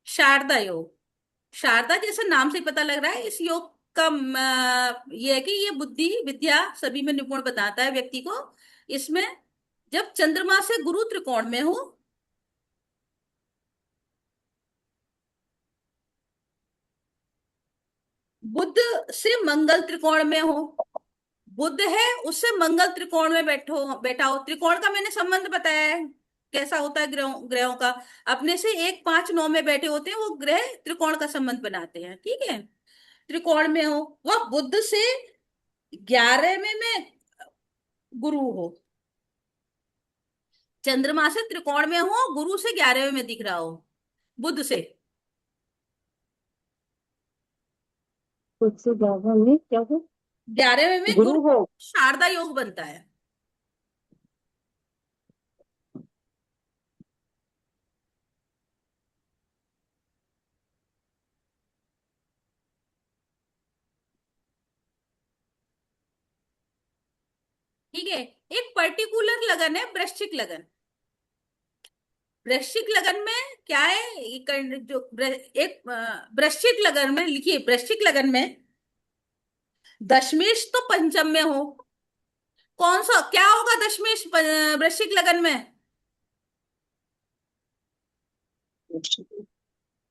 शारदा योग। शारदा जैसे नाम से ही पता लग रहा है, इस योग का ये है कि ये बुद्धि विद्या सभी में निपुण बताता है व्यक्ति को। इसमें जब चंद्रमा से गुरु त्रिकोण में हो, बुध से मंगल त्रिकोण में हो, बुध है उससे मंगल त्रिकोण में बैठा हो। त्रिकोण का मैंने संबंध बताया है कैसा होता है ग्रहों ग्रहों का। अपने से 1 5 9 में बैठे होते हैं वो ग्रह, त्रिकोण का संबंध बनाते हैं, ठीक है। त्रिकोण में हो, वह बुध से 11वें में गुरु हो। चंद्रमा से त्रिकोण में हो, गुरु से 11वें में दिख रहा हो, बुध से। उससे ज्यादा में क्या हो? 11वें में गुरु गुरु, हो। शारदा योग बनता है। ठीक है। एक पर्टिकुलर लगन है वृश्चिक लगन। वृश्चिक लगन में क्या है, जो वृश्चिक लगन में लिखिए, वृश्चिक लगन में दशमेश तो पंचम में हो। कौन सा क्या होगा दशमेश वृश्चिक लगन में?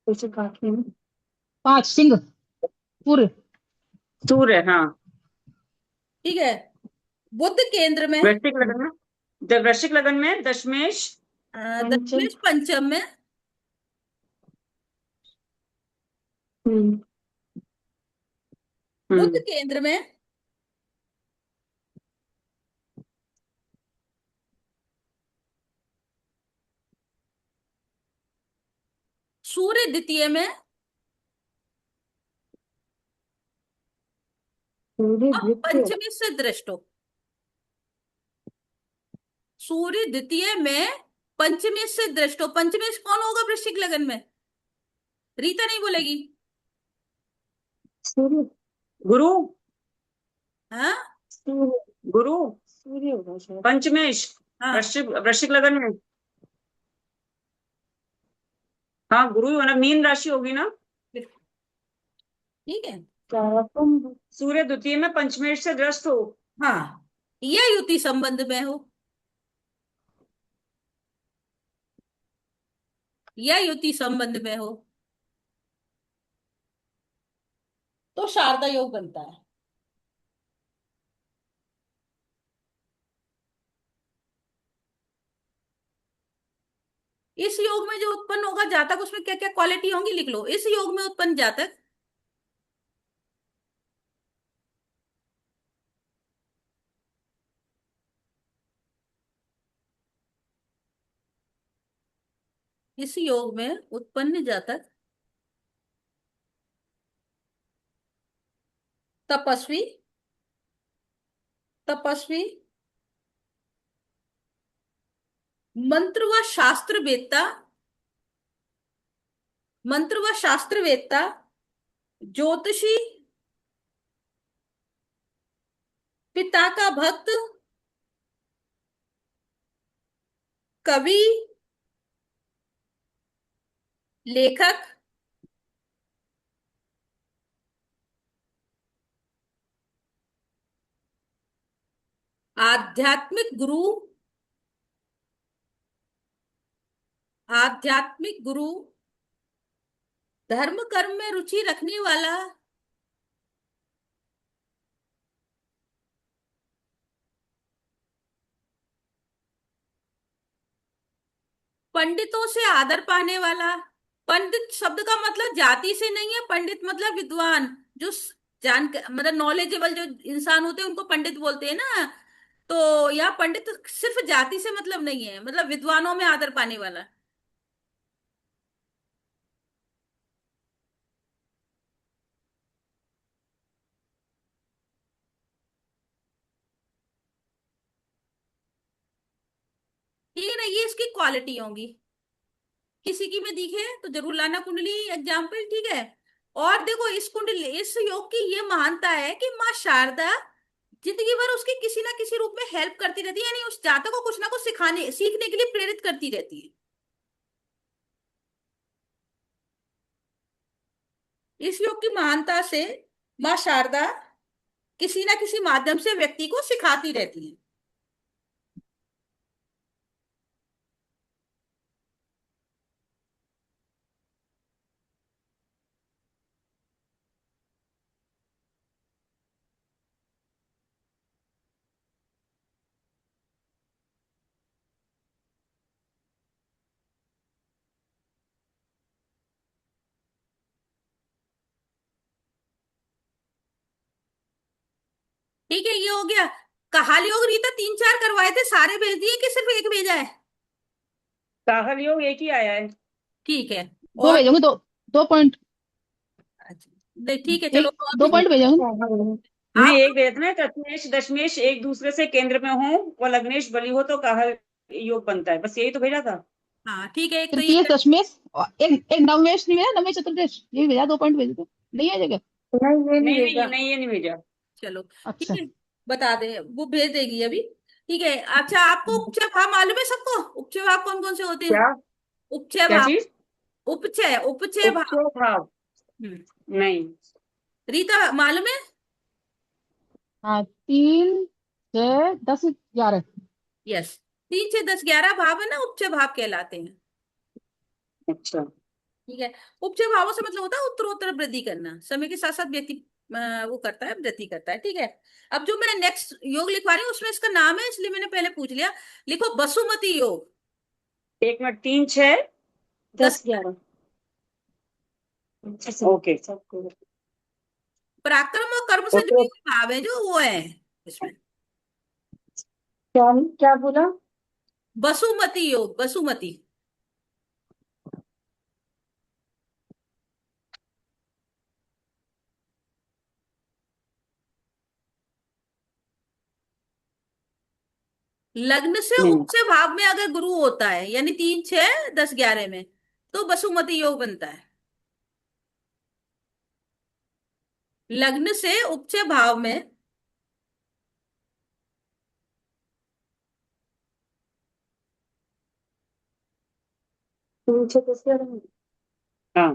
उसे काटने में। 5 सिंह पूरे। सूर्य, हाँ। ठीक है। बुध केंद्र में, वृश्चिक लगन में, वृश्चिक लगन में दशमेश पंचम। दशमेश पंचम में, हम्म। बुध हम्म। केंद्र में, सूर्य द्वितीय में, सूर्य और द्वितीय। पंचमी से दृष्ट हो। सूर्य द्वितीय में पंचमी से दृष्ट हो। पंचमी कौन होगा वृश्चिक लगन में? रीता नहीं बोलेगी। सूर्य, गुरु। हाँ सूर्य गुरु। सूर्य होगा शायद पंचमेश। हाँ। वृश्चिक वृश्चिक लगन में। हाँ, गुरु ही होना, मीन राशि होगी ना। ठीक है। क्या तुम सूर्य द्वितीय में पंचमेश से ग्रस्त हो। हाँ, या युति संबंध में हो, या युति संबंध में हो तो शारदा योग बनता है। इस योग में जो उत्पन्न होगा जातक, उसमें क्या क्या क्वालिटी होंगी लिख लो। इस योग में उत्पन्न जातक इस योग में उत्पन्न जातक तपस्वी, तपस्वी, मंत्र व शास्त्र वेत्ता, मंत्र व शास्त्र वेत्ता, ज्योतिषी, पिता का भक्त, कवि, लेखक, आध्यात्मिक गुरु, आध्यात्मिक गुरु, धर्म कर्म में रुचि रखने वाला, पंडितों से आदर पाने वाला। पंडित शब्द का मतलब जाति से नहीं है, पंडित मतलब विद्वान, जो जान मतलब नॉलेजेबल जो इंसान होते हैं उनको पंडित बोलते हैं ना। तो यहाँ पंडित सिर्फ जाति से मतलब नहीं है, मतलब विद्वानों में आदर पाने वाला। ठीक है ना, ये इसकी क्वालिटी होंगी। किसी की में दिखे तो जरूर लाना कुंडली एग्जाम्पल, ठीक है। और देखो इस कुंडली, इस योग की ये महानता है कि माँ शारदा जिंदगी भर उसकी किसी ना किसी रूप में हेल्प करती रहती है, यानी उस जातक को कुछ ना कुछ सिखाने सीखने के लिए प्रेरित करती रहती है। इस योग की महानता से माँ शारदा किसी ना किसी माध्यम से व्यक्ति को सिखाती रहती है। ठीक है, ये हो गया। काहल योग रीता 3 4 करवाए थे, सारे भेज दिए कि सिर्फ एक भेजा है? काहल योग एक ही आया है। ठीक है। दो और भेजोगे, दो। 2 पॉइंट। अच्छा, नहीं ठीक है, चलो एक, तो दो अभी पॉइंट भेजोगे। नहीं, आप। एक भेजना है। दशमेश दशमेश एक दूसरे से केंद्र में हो और लग्नेश बली हो तो काहल योग बनता है, बस यही तो भेजा था। हाँ ठीक है, एक तो ये तृतीय दशमेश और एक नवमेश नहीं भेजा, नवमेश चतुर्दश ये भी भेजा, 2 पॉइंट भेजे थे। नहीं है जगह। नहीं, ये नहीं भेजा। नहीं, ये नहीं भेजा। चलो ठीक अच्छा। है, बता दे, वो भेज देगी अभी। ठीक है। अच्छा, आपको उपचय भाव मालूम है सबको? उपचय भाव कौन कौन से होते हैं? क्या? उपचय क्या भाव। चीज? उपचय उपचय भाव। उपचय भाव? हम्म। नहीं। रीता मालूम है? हाँ, 3 6 10 11। यस। 3 6 10 11 भाव है ना, उपचय भाव कहलाते हैं। अच्छा। ठीक है। उपचय भावों से मतलब होता है उत्तरोत्तर वृद्धि करना, समय के साथ साथ व्यक्ति वो करता है, वृद्धि करता है। ठीक है। अब जो मैं नेक्स्ट योग लिखवा रही हूँ उसमें इसका नाम है, इसलिए मैंने पहले पूछ लिया। लिखो बसुमती योग। एक मिनट, 3 6 10 दस 11। ओके। पराक्रम और कर्म से जुड़े उत्तर हुए भाव है जो वो है इसमें। क्या? क्या बोला? बसुमती योग, बसुमती। लग्न से नहीं। उच्च भाव में अगर गुरु होता है, यानी 3 6 10 11 में, तो बसुमती योग बनता है। लग्न से उच्च भाव में। 3 6 10 11। हाँ।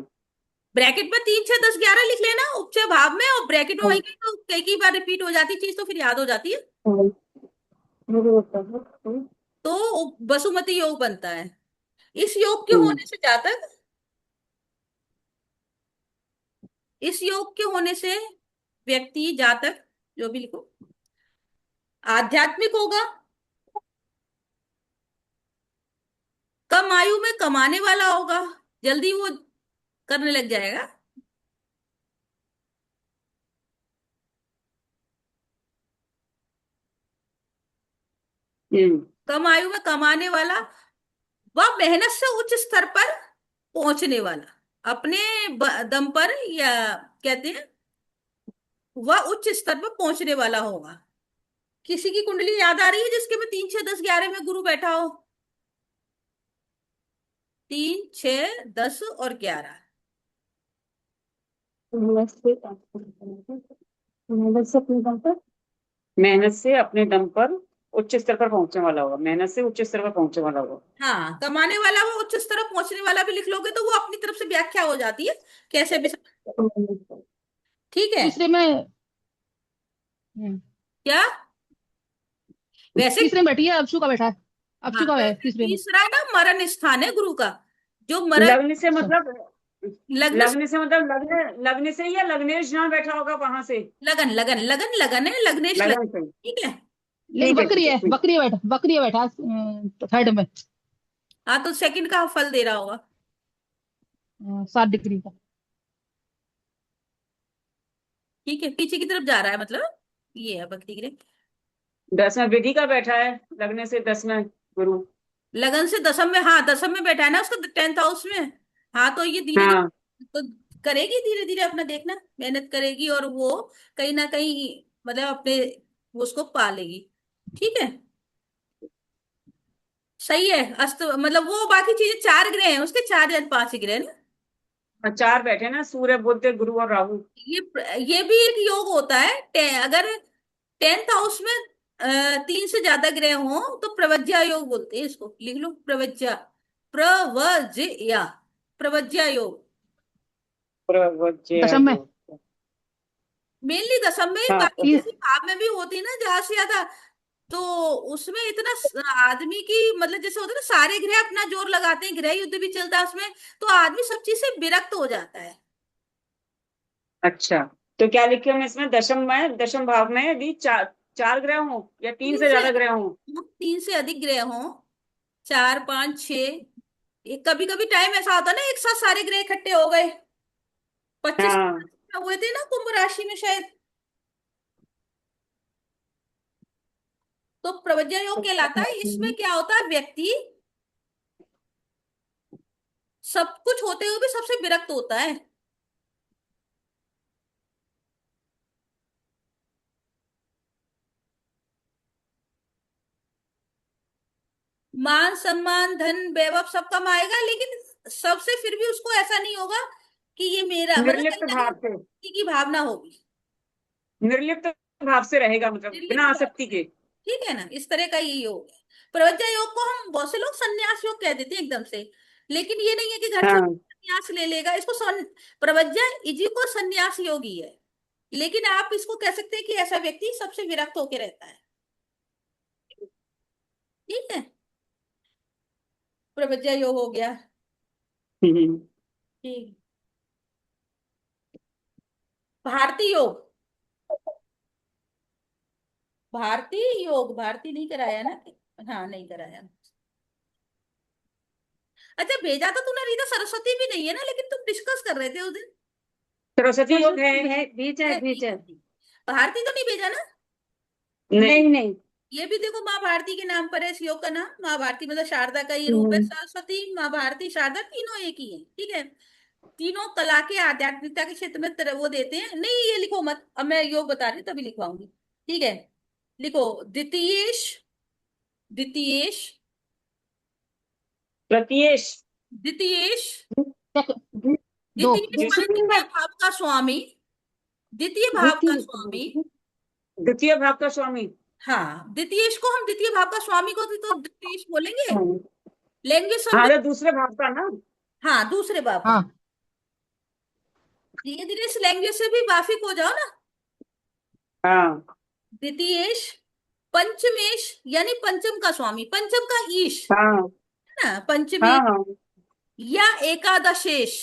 ब्रैकेट में 3 6 10 11 लिख लेना उच्च भाव में, और ब्रैकेट में वही कहीं तो कई बार रिपीट हो जाती चीज, तो फिर याद हो जाती है। हाँ, मुझे होता है। तो बसुमती योग बनता है। इस योग के हम्म, होने से जातक, इस योग के होने से व्यक्ति, जातक, जो भी लिखो, आध्यात्मिक होगा, कम आयु में कमाने वाला होगा, जल्दी वो करने लग जाएगा। हम्म, कम आयु में कमाने वाला, वह मेहनत से उच्च स्तर पर पहुंचने वाला, अपने दम पर, या कहते हैं वह उच्च स्तर पर पहुंचने वाला होगा। किसी की कुंडली याद आ रही है जिसके में 3 6 10 11 में गुरु बैठा हो? 3 6 10 और 11। मेहनत से मेहनत से अपने दम पर, मेहनत से अपने दम पर उच्च स्तर पर पहुंचने वाला होगा। मेहनत से उच्च स्तर पर पहुंचने वाला होगा। हाँ, कमाने वाला वो उच्च स्तर पर पहुंचने वाला भी लिख लोगे तो वो अपनी तरफ से व्याख्या हो जाती है, कैसे भी ठीक है। तीसरे में। हम्म, क्या? वैसे तीसरे में बैठी है, अक्षु का बैठा है। हाँ, अक्षु का है वैसे तीसरे में। तीसरा ना मरण स्थान है गुरु का, जो मरण। लग्न से अच्छा। मतलब, लग्न। लगने से मतलब लग्न, लगने से ही, या लग्नेश जहाँ बैठा होगा वहां से? लगन लगन लगन लगन है, लग्नेश लगन। लगन से। ठीक है। लेकिन ठीक है, बकरी ठीक है, है, ठीक। बकरी है बैठा, बकरी है बैठा, थर्ड में। हाँ, तो सेकंड का फल दे रहा होगा। 7 डिग्री का। ठीक है, पीछे की तरफ जा रहा है मतलब, ये है भक्ति के लिए। 10 में विधि का बैठा है, लगने से 10 में गुरु। लगन से दसम में, हाँ दसम में बैठा है ना उसका 10th हाउस में। हाँ, तो ये धीरे हाँ। धीरे तो करेगी, धीरे धीरे अपना देखना, मेहनत करेगी और वो कहीं ना कहीं मतलब अपने वो उसको पालेगी। ठीक है। सही है। अस्त मतलब वो बाकी चीजें 4 ग्रह हैं उसके, 4 या 5 ग्रह ना। और 4 बैठे ना, सूर्य बुध गुरु और राहु। ये भी एक योग होता है। अगर 10th हाउस में 3 से ज्यादा ग्रह हो तो प्रवज्या योग बोलते हैं इसको, लिख लो प्रवज्या। प्रवज्या, प्रवज्या योग। प्रवज्य दशम में। योग। मेनली दशम में, हाँ बाकी तीन। किसी भाव में भी होती है ना जहां से ज्यादा। तो उसमें इतना आदमी की मतलब जैसे होता है ना, सारे ग्रह अपना जोर लगाते हैं, ग्रह युद्ध भी चलता है उसमें, तो आदमी सब चीज से विरक्त हो जाता है। अच्छा, तो क्या लिखे हम इसमें? दशम भाव में यदि चार चार ग्रह हो या तीन तीन से से ज्यादा ग्रह हो? तीन से अधिक ग्रह हों, चार पांच छह। एक कभी कभी टाइम ऐसा होता है ना, एक साथ सारे ग्रह इकट्ठे हो गए। 25 हाँ। हुए थे ना कुंभ राशि में शायद। तो प्रवज्ञा योग कहलाता है। इसमें क्या होता है, व्यक्ति सब कुछ होते हुए भी सबसे विरक्त होता है। मान सम्मान धन वैभव सब कमाएगा, लेकिन सबसे फिर भी उसको ऐसा नहीं होगा कि ये मेरा, मतलब कहीं निर्लिप्त ना कहीं भाव से, किसी की भावना होगी। निर्लिप्त भाव से रहेगा, मतलब निर्लिप्त बिना भाव। आसक्ति के। ठीक है ना, इस तरह का ये योग है। प्रवज्ञा योग को हम बहुत से लोग संन्यास योग कह देते हैं एकदम से। लेकिन ये नहीं है कि घर से हाँ। संन्यास ले लेगा इसको। प्रवज्ञा इजी को संन्यास योग ही है। लेकिन आप इसको कह सकते हैं कि ऐसा व्यक्ति सबसे विरक्त होकर रहता है। ठीक है, प्रवज्ञा योग हो गया। हम्म। ठीक। भारतीय योग। भारतीय योग, भारती नहीं कराया ना? हाँ, नहीं कराया। अच्छा, भेजा तो तूने रीता, सरस्वती भी नहीं है ना, लेकिन तुम डिस्कस कर रहे थे उस दिन। सरस्वती योग है बीच है, बीच ठीक है। है, ठीक। भारती तो नहीं भेजा ना? नहीं नहीं। ये भी देखो, माँ भारती के नाम पर है इस योग का नाम। माँ भारती मतलब शारदा का ही रूप है। हम्म। सरस्वती, माँ भारती, शारदा तीनों एक ही है। ठीक है। तीनों कला के आध्यात्मिकता के क्षेत्र में वो देते हैं। नहीं, ये लिखो मत, अब मैं योग बता रही हूँ तभी लिखवाऊंगी। ठीक है, लिखो। द्वितीयेश, द्वितीयेश, प्रत्येश। द्वितीयेश, दो। द्वितीयेश माने द्वितीय द्वितीय भाव का स्वामी। द्वितीय भाव का स्वामी। द्वितीय भाव का स्वामी। हाँ, द्वितीयेश को हम द्वितीय भाव का स्वामी को तो द्वितीयेश बोलेंगे। हाँ, लेंगे शब्द। हाँ, तो दूसरे भाव का ना। हाँ, दूसरे भाव का। हाँ धीरे धीरे इस लैंग्वेज से भी वाकिफ हो जाओ ना। हाँ द्वितीयेश, पंचमेश यानी पंचम का स्वामी, पंचम का ईश हाँ है ना, हाँ पंचमेश। हाँ। या एकादशेश,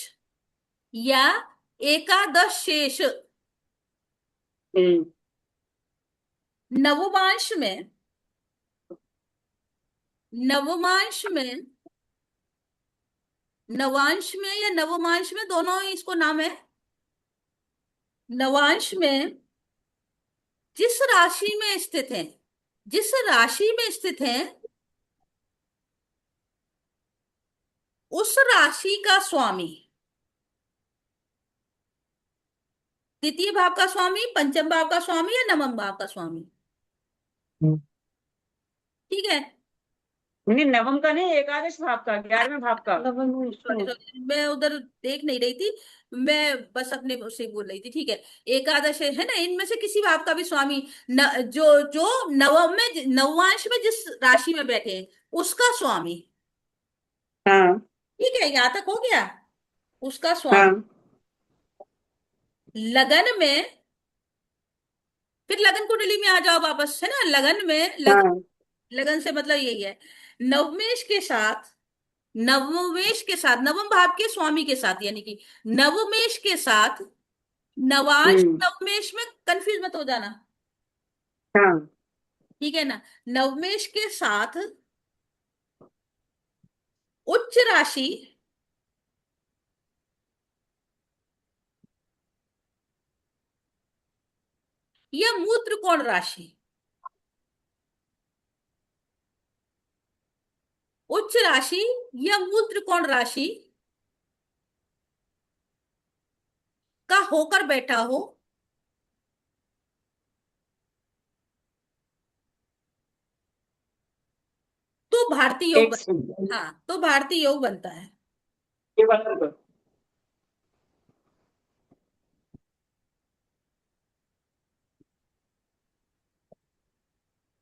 या एकादशेष। हम्म। नवमांश में, नवमांश में, नवांश में या नवमांश में, दोनों ही इसको नाम है। नवांश में जिस राशि में स्थित है, जिस राशि में स्थित है, उस राशि का स्वामी, द्वितीय भाव का स्वामी, पंचम भाव का स्वामी या नवम भाव का स्वामी। ठीक है। नहीं, नवम का नहीं, एकादश भाव का, 11वें भाव का। सॉरी सॉरी, मैं उधर देख नहीं रही थी। मैं बस अपने से बोल रही थी। ठीक है। एकादश है ना, इनमें से किसी भाव का भी स्वामी, जो जो नवम में, नवमांश में जिस राशि में बैठे हैं, उसका स्वामी। हाँ ठीक है, यहां तक हो गया। उसका स्वामी। हाँ लगन में, फिर लगन कुंडली में आ जाओ वापस, है ना। लगन में, हाँ। लगन से मतलब यही है, नवमेश के साथ, नवमेश के साथ, नवम भाव के स्वामी के साथ, यानी कि नवमेश के साथ नवांश हम्म। नवमेश में कंफ्यूज मत हो जाना। हाँ। ठीक है ना। नवमेश के साथ उच्च राशि या मूत्र कोण राशि, उच्च राशि या मूत्र कोण राशि का होकर बैठा हो, तो भारतीय योग एक बन, सेकंड। हाँ, तो भारतीय योग बनता है। ये बात कर।